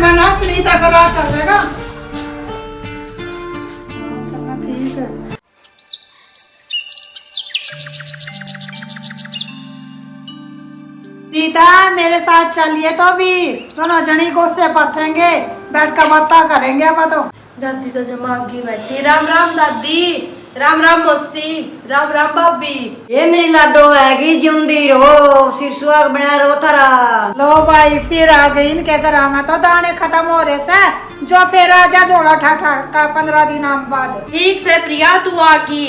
में ना सुनीता का राह चल रहेगा। ठीक है। रीता मेरे साथ चलिए तो भी दोनों जनी को से पथेंगे, बैठ कर बातें करेंगे। अब तो दादी तो जमा की बैठी। राम राम दादी, राम राम मौसी, राम राम भाभी। ये मेरी लाडो हैगी, जिंदी रहो, सिर सुहाग बना रहो थारा। लो भाई फिर आ गई इनके घर में तो दाने खत्म हो रहे से, जो फिर आजा जोड़ा ठाठा का 15 दिन बाद। ठीक से प्रिया तू आकी,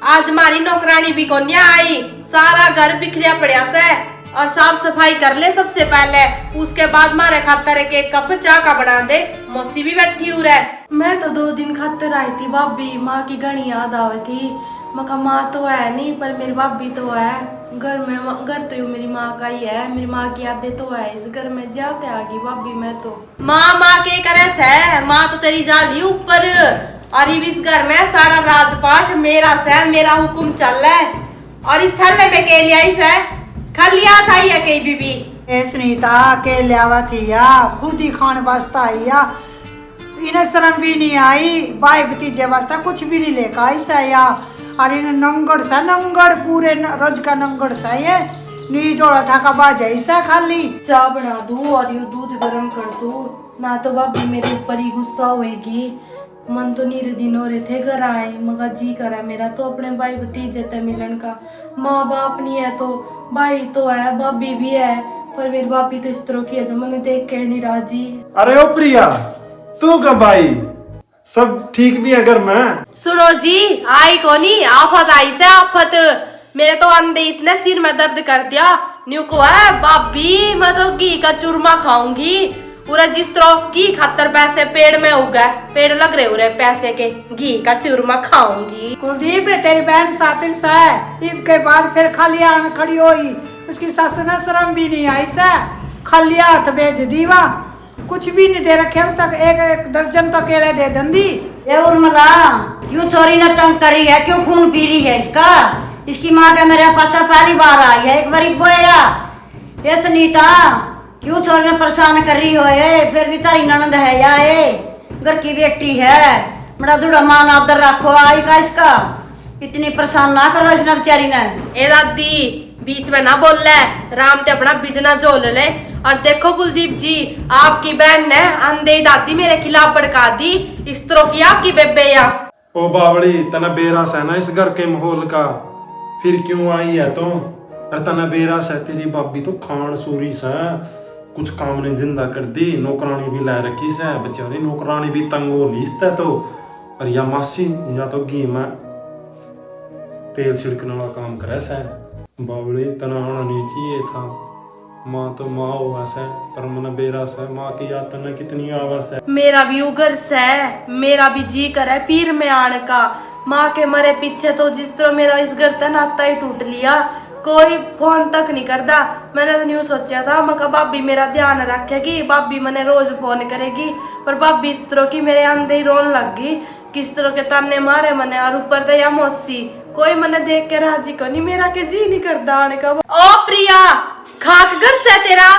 आज हमारी नौकरानी भी कोन्या आई, सारा घर बिखरिया पड़ा से और साफ सफाई कर ले सबसे पहले, उसके बाद मारे खातर एक कप चाय का बना दे। मौसी भी बैठी हुई है। मैं तो 2 दिन खातर आई थी भाभी, माँ की घनी याद आवे थी। मका माँ तो है नहीं पर मेरी भाभी तो है घर में। घर तो मेरी माँ का ही है, मेरी माँ की यादें तो है इस घर में। जाते आ गई भाभी मैं तो। माँ माँ के करे से, माँ तो तेरी जाली ऊपर और इस घर में सारा राजपाट मेरा से, मेरा हुक्म चल रहा है। और इस थैले में के लिया से खलिया था या कई बीबी ए सुनीता के लियावा थी या खुद ही खान वास्ता आई या, इन्हें शर्म भी नहीं आई, भाई भतीजे वास्ता कुछ भी नहीं लेकर आई सा या। और इन नंगड़ सा, नंगड़ पूरे रोज का नंगड़ सा ये नी जोड़ा ठाका बाजा ऐसा खाली। चाय बना दूं और ये दूध गर्म कर दूं ना, तो भाभी मेरे ऊपर ही गुस्सा होएगी। मन तो नीरे दिन हो रहे थे घर आए, मगर जी करा मेरा तो अपने भाई भतीजे ते मिलन का। माँ बाप नहीं है तो भाई तो है, भाभी भी है, पर मेरी भाभी तो इस तरह की है जो मैंने देख के नहीं राजी। अरे ओ प्रिया, तू कब आई? सब ठीक भी अगर मैं सुनो जी, आई कोनी आफत आई से आफत। मेरे तो अंधे इसने सिर में दर्द कर दिया। न्यू को है भाभी मैं तो घी का चूरमा खाऊंगी पूरा, जिस तरह घी खातर पैसे पेड़ में उगा, पेड़ लग रहे उरे पैसे के, घी का चूरमा खाऊंगी। कुलदीप तेरी बहन सातिन सा है, इनके बाद फिर खाली आन खड़ी हुई, उसकी सासू ने शर्म भी नहीं आई सा, खाली हाथ भेज दीवा, कुछ भी नहीं दे रखे उस तक। एक दर्जन तो केले दे दंदी। ये उर्मिला क्यों चोरी न तंग कर रही है, क्यों खून पी रही है इसका? इसकी माँ का मेरे पास पहली बार आई है, एक बारी बोया। ये सुनीता क्यों चोरी ने परेशान कर रही हो? ये फिर भी तारी ननद है या ये घर की बेटी है, बड़ा दुड़ा मान आदर रखो। आई का इसका इतनी परेशान ना करो इसने बेचारी ने। ए दादी बीच में ना बोल ले, राम ते अपना बिजना जोल ले। और देखो कुलदीप जी, आपकी बहन ने अंधे दादी मेरे खिलाफ भड़का दी, इस तरह की आपकी बेबे या। ओ बावड़ी, तना बेरास है ना इस घर के माहौल का, फिर क्यों आई है तो? अरे तना बेरास है, तेरी भाभी तो खान सूरी सा, कुछ काम नहीं धंधा कर दी, नौकरानी भी ला रखी से, बेचारी नौकरानी भी तंग हो लीसता तो। और या मासी या तो घी में तेल छिड़कने वाला काम करे से। बावड़ी तना आना नहीं चाहिए था, माँ तो माँ हो वैसे, पर मन बेरास है, माँ की याद तना कितनी आवास है। मेरा भी उगर से, मेरा भी जी करे पीर में आने का। माँ के मरे पीछे तो जिस तरह मेरा इस घर तक नाता ही टूट लिया, कोई फोन तक नहीं करता। मैंने तो न्यू सोचा था मका भाभी मेरा ध्यान रखेगी, भाभी मैंने रोज फोन करेगी, पर भाभी इस तरह की मेरे अंदर ही रोन लग गई, किस तरह के ताने मारे मैंने। और ऊपर तो या मौसी कोई मैंने देख के राजी को नहीं, मेरा के जी नहीं करता आने का। ओ प्रिया खाक घर से तेरा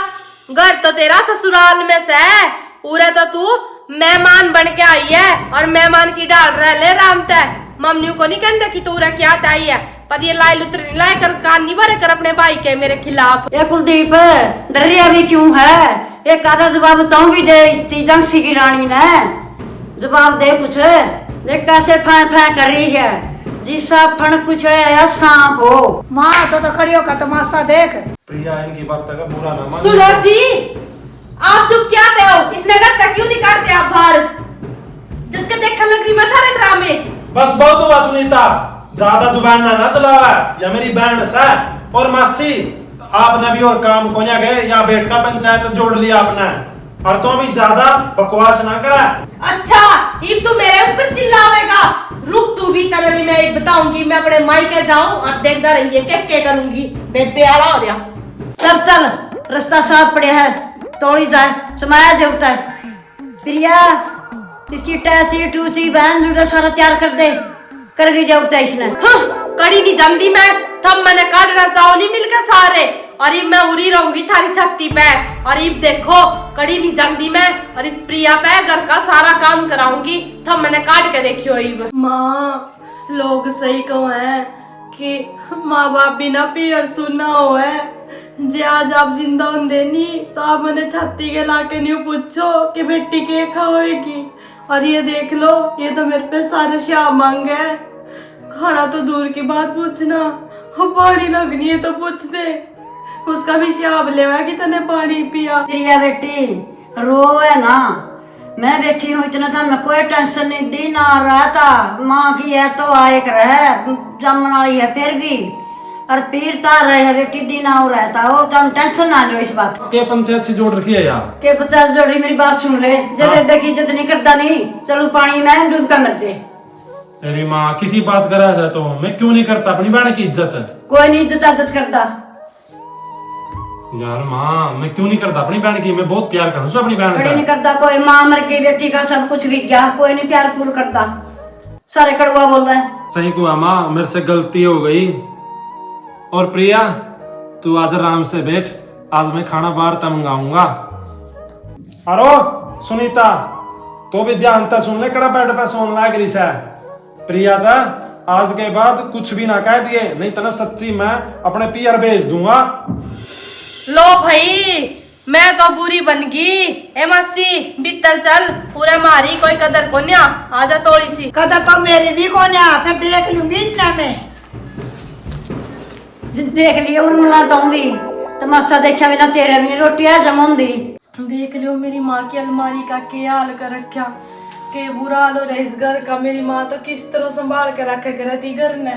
घर तो तेरा ससुराल में से, पूरे तो तू मेहमान बन के आई है और मेहमान की डाल रहा ले राम ते। मम्मी को नहीं कहते कि तू क्या आई है, पर ये लाई लुतर नहीं लाए कर, कान नहीं भरे कर अपने भाई के मेरे खिलाफ। ये कुलदीप डरिया भी क्यों है? एक आधा जवाब तो भी दे इस जंसी की रानी ने, जवाब दे कुछ। देख कैसे फै फै कर रही है, जिसा फण कुछ है सांप हो। माँ तो खड़ी होकर तमाशा देख। प्रिया इनकी बात का बुरा ना मान। सुनो जी, आप चुप क्या थे हो? इसने घर तक क्यों नहीं करते आप बाहर? जब के देखने लग रही मैं थारे ड्रामे। बस बहुत हुआ सुनीता, ज्यादा जुबान ना चलावा, या मेरी बहन सा। और मासी आपने भी और काम को गए, या बैठ का पंचायत जोड़ लिया आपने, और तो भी ज्यादा बकवास ना करा। अच्छा इब तू मेरे ऊपर चिल्लावेगा? रुक तू भी, तेरे भी मैं बताऊंगी। मैं अपने मायके जाऊं और देखता रहिए क्या करूंगी। बेबे आला हो गया। चल चल रास्ता साफ पड़े है, तोड़ी जाए समाया जरूरत है। प्रिया इसकी टैची टूची बहन जुड़ा सारा तैयार कर दे, कर गई जरूरत है इसने। हाँ, कड़ी नहीं जानती मैं, तब मैंने काटना चाहो नहीं मिलकर सारे, और इब मैं उड़ी रहूंगी थारी छत्ती पे। और इब देखो कड़ी नहीं जानती मैं, और इस प्रिया पे घर का सारा काम कराऊंगी। तब मैंने काट के देखियो इब। माँ लोग सही कहो है कि माँ बाप बिना पियर सुना हो है। जे आज आप जिंदा होंगे नहीं तो आप मैंने छाती के लाके नहीं पूछो कि बेटी के खाओगी। और ये देख लो, ये तो मेरे पे सारे शाम मांगे है। खाना तो दूर की बात पूछना, पानी लगनी है तो पूछ दे। उसका भी शाब लेवा कि तने पानी पिया। प्रिया बेटी रो है ना, मैं बैठी हूँ इतना था, मैं कोई टेंशन नहीं, दिन आ रहा था। माँ की है तो आए कर है, जमन वाली है फिर भी, और पीर तार रहे है बेटी, दिन आ रहता हो तो हम टेंशन ना लो इस बात के पंचायत से जोड़ रखी है यार के 50 जोड़ी मेरी बात सुन रहे। जब बेबे की इज्जत नहीं करता नहीं, चलो पानी में डूब कर मर जाए। अरे माँ किसी बात करा जाए तो मैं क्यों नहीं करता अपनी बहन की इज्जत? कोई नहीं इज्जत करता यार माँ मैं क्यों नहीं करता अपनी बहन की? मैं बहुत प्यार करूँ अपनी बहन कड़ी नहीं का। करता कोई। माँ मर गई, बेटी का सब कुछ बिक गया, कोई नहीं प्यार पूर करता, सारे कड़वा बोल रहे हैं। सही हुआ माँ, मेरे से गलती हो गई। और प्रिया तू आज आराम से बैठ, आज मैं खाना बाहर तक मंगाऊंगा। अरे सुनीता तो भी ध्यान था सुन ले, कड़ा बेड पे सोन लाग रही है। प्रिया था आज के बाद कुछ भी ना कह दिए, नहीं तो ना सच्ची मैं अपने पियर भेज दूंगा। लो भाई मैं तो बुरी बन गई। ए मस्सी भीतर चल, पूरा मारी कोई कदर को न्या, आजा थोड़ी सी कदर तो मेरी भी को ना, फिर देख लूंगी ना मैं। देख लियो उर्मिला तुम भी तमाशा देखा बिना तेरे भी रोटी है जमन दी। देख लो मेरी माँ की अलमारी का क्या हाल कर रखा, के बुरा हाल हो रहा है इस घर का। मेरी माँ तो किस तरह संभाल के रखा करती घर ने।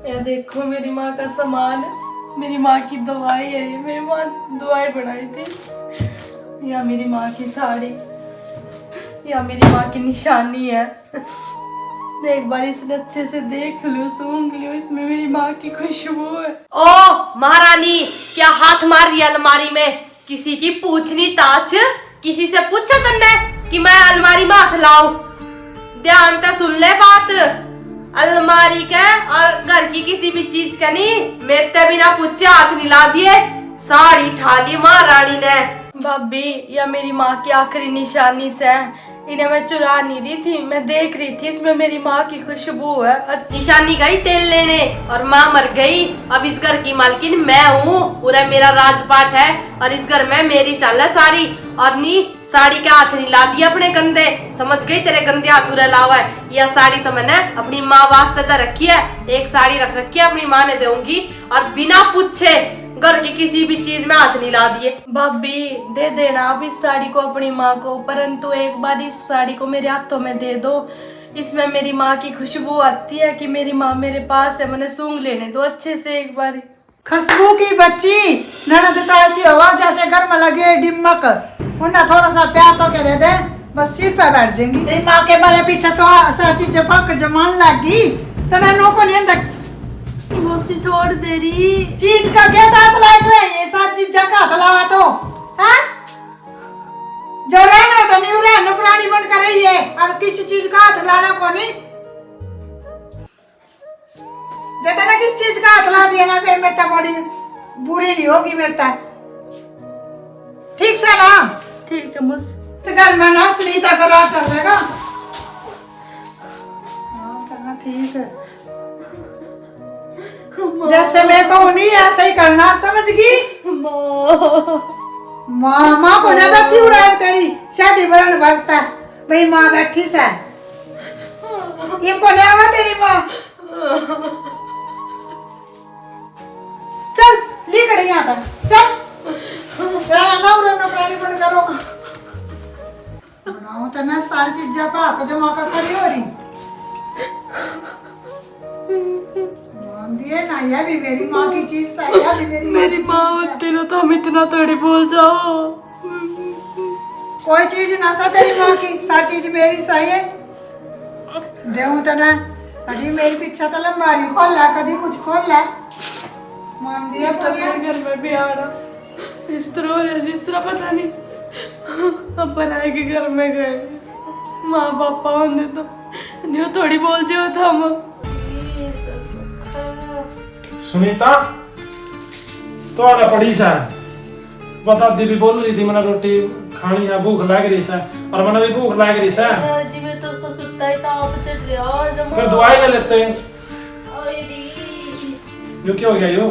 ये देखो मेरी माँ का सामान, मेरी माँ की दवाई है, ये मेरी माँ दवाई बनाई थी। या मेरी माँ की साड़ी, या मेरी माँ की निशानी है। एक बार इसे अच्छे से देख लो, सूंघ लो, इसमें मेरी माँ की खुशबू है। ओ महारानी क्या हाथ मार रही है अलमारी में? किसी की पूछनी ताच, किसी से पूछा तन्ने कि मैं अलमारी में हाथ लाऊं? ध्यान से सुन ले बात, अलमारी के और घर की किसी भी चीज का नहीं, मेरे ते बिना पूछे हाथ नहीं ला दिए। साड़ी ठा ली महारानी ने। भाभी या मेरी माँ की आखिरी निशानी से, इन्हें मैं चुरा नहीं रही थी, मैं देख रही थी इसमें मेरी माँ की खुशबू है। निशानी गई तेल लेने और माँ मर गई। अब इस घर की मालकिन मैं हूँ, पूरा मेरा राजपाट है और इस घर में मेरी चाल है सारी। और नी साड़ी के हाथ नहीं ला दिया अपने गंदे, समझ गई तेरे गंदे हाथ लावा है। यह साड़ी तो मैंने अपनी माँ वास्ते तो रखी है, एक साड़ी रख रखी है अपनी माँ ने दूंगी, और बिना पूछे घर की किसी भी चीज में हाथ नहीं ला दिए। भाभी दे देना आप इस साड़ी को अपनी माँ को, परंतु एक बार इस साड़ी को मेरे हाथों में दे दो। इसमें मेरी माँ की खुशबू आती है कि मेरी माँ मेरे पास है, मैंने सूंघ लेने दो अच्छे से एक बार। खुशबू की बच्ची ननद तो ऐसी हवा जैसे घर में लगे डिमक, उन्हें थोड़ा सा प्यार तो क्या दे दे, बस सिर पे बैठ जाएंगी। तेरी माँ के बाले पीछे तो साची जपक जमान लगी, तना नो को नहीं तक मुझसे छोड़ दे रही चीज का क्या हाथ लायक रहे, ये सारी चीज का हाथ लावा तो है जो रहना तो नहीं रहा, नौकरानी बन कर रही है और किसी चीज का हाथ लाना को नहीं। जितना किस चीज का हाथ ला दिया ना, फिर मेरे बॉडी बुरी नहीं होगी मेरे, ठीक से ना? ठीक है बस घर में ना सुनीता का राज चल रहेगा। हाँ करना ठीक है, जैसे मैं कहूँ नहीं ऐसा ही करना, समझ गई? माँ को ना बैठी हो रहा है तेरी शादी बरन बसता भाई, माँ बैठी से इनको नहीं आवा तेरी माँ। चल ली कड़ी यहाँ तक चल ना प्राणी बन करो बनाओ तो ना सारी चीज जमा कर खड़ी हो रही दिए ना, यह भी मेरी माँ की चीज है, यह भी मेरी माँ होती ना तो हम इतना थोड़ी बोल जाओ। कोई चीज ना सा तेरी माँ की, सारी चीज मेरी सही है। देऊ तो ना कभी मेरी पीछा तो लंबारी खोल ला, कभी कुछ खोल ला, मान दिया बढ़िया। घर में भी आना इस तरह हो रहा जिस तरह पता नहीं अब बनाए के घर में गए माँ पापा होंगे तो नहीं थोड़ी बोल जाओ था हम। सुनीता तो आना पड़ी सा बता दी भी बोल रही थी मैंने रोटी खानी है, भूख लग रही है, और मैंने भी भूख लग रही है। जी मैं तो उसको सुता ही था, आप चढ़ रहा जब फिर दवाई ले लेते हैं। आई दी यो क्या हो गया यो?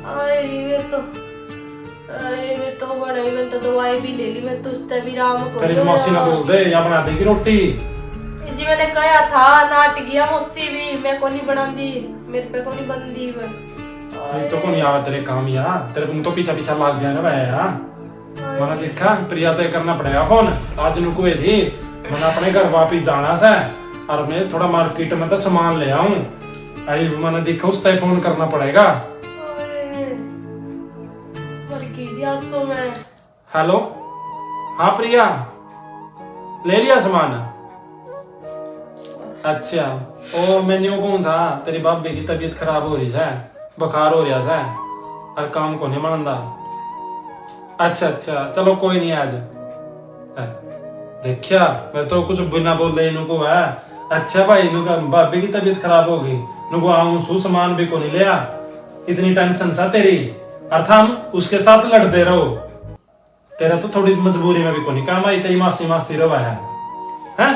आई मैं तो गड़ा ही, मैं तो दवाई भी ले ली, मैं तो उससे भी राम को तेरी मौसी ना बोल दे या बना देगी रोटी। जी मैंने कहा था नाट गया मौसी भी, मैं को नहीं बनाती, मेरे पे को नहीं बनती नहीं तो कौन यार तेरे काम यार, तेरे को तो पीछा पीछा लाग गया ना भाई यार। मैंने देखा प्रिया तो करना पड़ेगा फोन, आज नुकुए थी, मैंने अपने घर वापिस जाना से, और मैं थोड़ा मार्केट में तो सामान ले आऊं, अरे मैंने देखा उस टाइम फोन करना पड़ेगा। आज तो मैं हेलो, हाँ प्रिया ले लिया सामान? अच्छा, ओ मैं न्यू कौन था, तेरी भाभी की तबीयत खराब हो रही है, बुखार हो रहा है, और काम को नहीं मानता। अच्छा अच्छा चलो कोई नहीं, आज देखिया मैं तो कुछ बिना बोले इनको है। अच्छा भाई इनको भाभी की तबीयत खराब हो गई, इनको आऊं सू सामान भी को नहीं लिया, इतनी टेंशन सा तेरी, अर्थ हम उसके साथ लड़ते रहो, तेरा तो थोड़ी मजबूरी में भी को नहीं काम आई, तेरी मासी मासी रवा है हैं?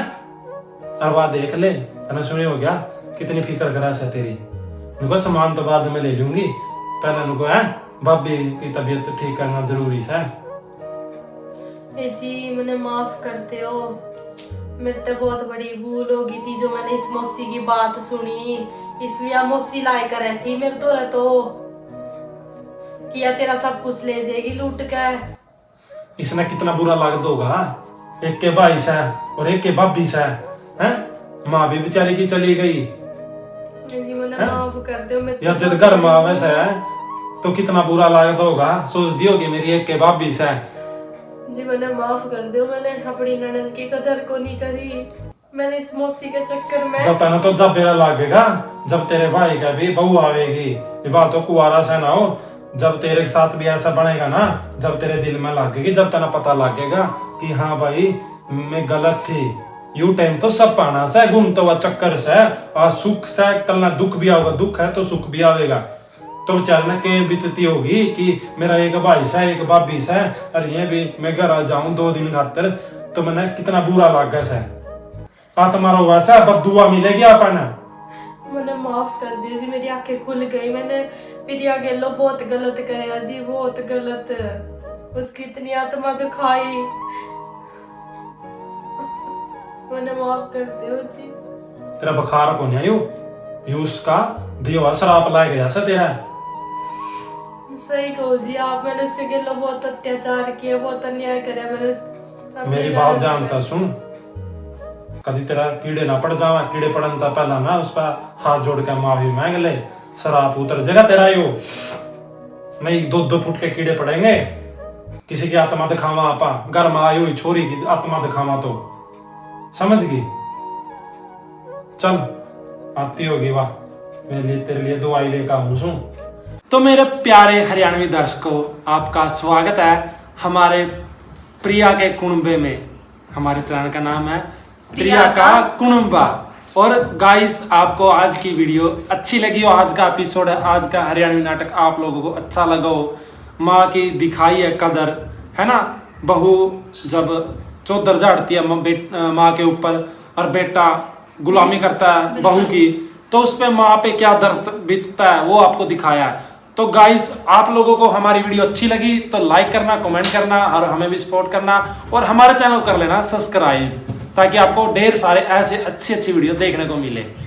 और वाह देख ले तने सुनी हो गया कितनी फिक्र करा है तेरी, उनको सामान तो बाद में ले लूंगी, पहले उनको है भाभी की तबीयत ठीक करना जरूरी है। जी मैंने माफ करते हो, मेरे तो बहुत बड़ी भूल हो गई थी जो मैंने इस मौसी की बात सुनी, इसमें मौसी लाई कर रही थी मेरे तो किया तेरा सब कुछ ले जाएगी लूट के। इसने कितना बुरा लागत होगा, एक के भाई से और एक के भाभी से हैं, माँ भी बेचारी की चली गई, जी मैंने माफ कर दो, मैं या जब घर माँ वैसे है तो कितना बुरा लागत होगा, सोच दी होगी मेरी एक के भाभी से। जी मैंने माफ कर दो, मैंने अपनी ननद की कदर को नहीं करी, मैंने इस मौसी के चक्कर में जब तना तो जब बेरा लागेगा, जब तेरे भाई का भी बहू आवेगी, ये बात तो कुआरा से ना हो, जब तेरे साथ भी ऐसा बनेगा ना, जब तेरे दिल में लागेगी, जब तना पता लगेगा कि हाँ भाई मैं गलत थी, यू टाइम तो सब पाना से घूमता हुआ चक्कर से, आज सुख से कल ना दुख भी आएगा, दुख है तो सुख भी आवेगा, तो चलने के बीतती होगी कि मेरा एक भाई से एक भाभी से, अरे ये भी मैं घर आ जाऊं 2 दिन खातर, तो मैंने कितना बुरा लगा से, तुम्हारा हुआ सा बददुआ मिलेगी अपन। मैंने माफ कर दिया जी, मेरी आंखें खुल गई, मैंने प्रिया गेलो बहुत गलत करे जी, बहुत गलत, उसकी इतनी आत्मा दुखाई, मैंने माफ कर दिया जी। तेरा बुखार को नहीं आयु, यूस का दियो शराब लाए गया सा तेरा। सही कहो जी आप, मैंने उसके गेलो बहुत अत्याचार किया, बहुत अन्याय करे, मैंने मेरी बात जानता सुन, कभी तेरा कीड़े ना पड़ जावा, कीड़े पड़न ता पहला ना उस पर हाथ जोड़ के माफी मांग ले, शराब उतर जाएगा तेरा यो, नहीं 2-2 फुट के कीड़े पड़ेंगे, किसी की आत्मा दिखावा, आपा घर में आयो ही छोरी की आत्मा दिखावा, तो समझ गई, चल आती होगी, वाह मैं तेरे लिए दवाई लेकर आऊं सू। तो मेरे प्यारे हरियाणवी दर्शकों, आपका स्वागत है हमारे प्रिया के कुणबे में। हमारे चैनल का नाम है प्रिया का कुणबा। और गाइस, आपको आज की वीडियो अच्छी लगी हो, आज का एपिसोड है, आज का हरियाणवी नाटक आप लोगों को अच्छा लगा हो, माँ की दिखाई है कदर, है ना, बहू जब चौधर झाड़ती है माँ के ऊपर और बेटा गुलामी करता है बहू की, तो उस पे माँ पे क्या दर्द बीतता है वो आपको दिखाया है। तो गाइस, आप लोगों को हमारी वीडियो अच्छी लगी तो लाइक करना, कमेंट करना और हमें भी सपोर्ट करना, और हमारे चैनल को कर लेना सब्सक्राइब, ताकि आपको ढेर सारे ऐसे अच्छी वीडियो देखने को मिले।